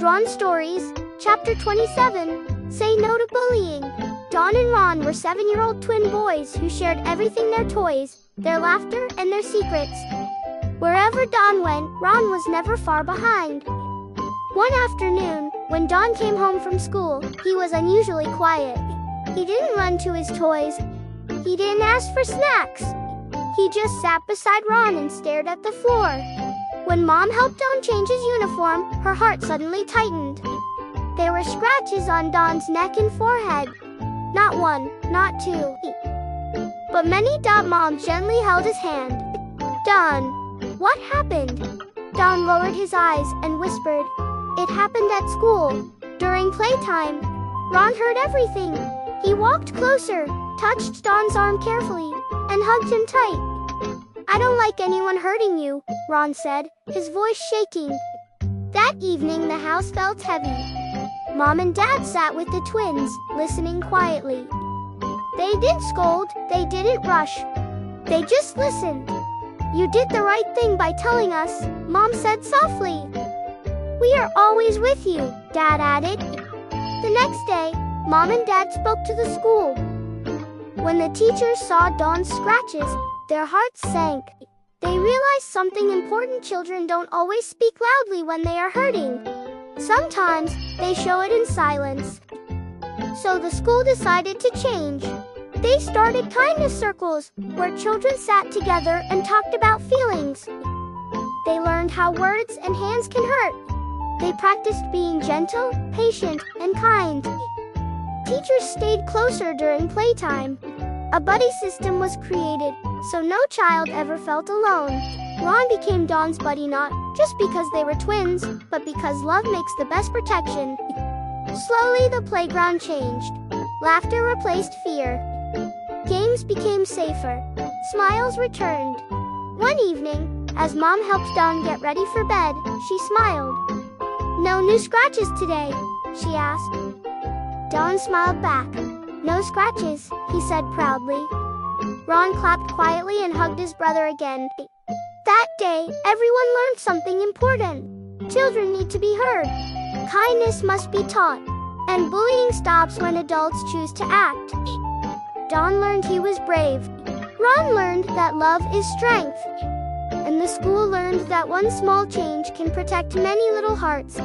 Dron Stories, Chapter 27, Say No to Bullying. Don and Ron were 7-year-old twin boys who shared everything: their toys, their laughter, and their secrets. Wherever Don went, Ron was never far behind. One afternoon, when Don came home from school, he was unusually quiet. He didn't run to his toys. He didn't ask for snacks. He just sat beside Ron and stared at the floor. When Mom helped Don change his uniform, her heart suddenly tightened. There were scratches on Don's neck and forehead. Not one, not two, but many. Mom gently held his hand. "Don, what happened?" Don lowered his eyes and whispered, "It happened at school. During playtime." Ron heard everything. He walked closer, touched Don's arm carefully, and hugged him tight. "I don't like anyone hurting you," Ron said, his voice shaking. That evening the house felt heavy. Mom and Dad sat with the twins, listening quietly. They didn't scold, they didn't rush. They just listened. "You did the right thing by telling us," Mom said softly. "We are always with you," Dad added. The next day, Mom and Dad spoke to the school. When the teachers saw Don's scratches, their hearts sank. They realized something important: children don't always speak loudly when they are hurting. Sometimes, they show it in silence. So the school decided to change. They started kindness circles, where children sat together and talked about feelings. They learned how words and hands can hurt. They practiced being gentle, patient, and kind. Teachers stayed closer during playtime. A buddy system was created, so no child ever felt alone. Ron became Don's buddy not just because they were twins, but because love makes the best protection. Slowly the playground changed. Laughter replaced fear. Games became safer. Smiles returned. One evening, as Mom helped Don get ready for bed, she smiled. "No new scratches today?" she asked. Don smiled back. "No scratches," he said proudly. Ron clapped quietly and hugged his brother again. That day, everyone learned something important. Children need to be heard. Kindness must be taught. And bullying stops when adults choose to act. Don learned he was brave. Ron learned that love is strength. And the school learned that one small change can protect many little hearts.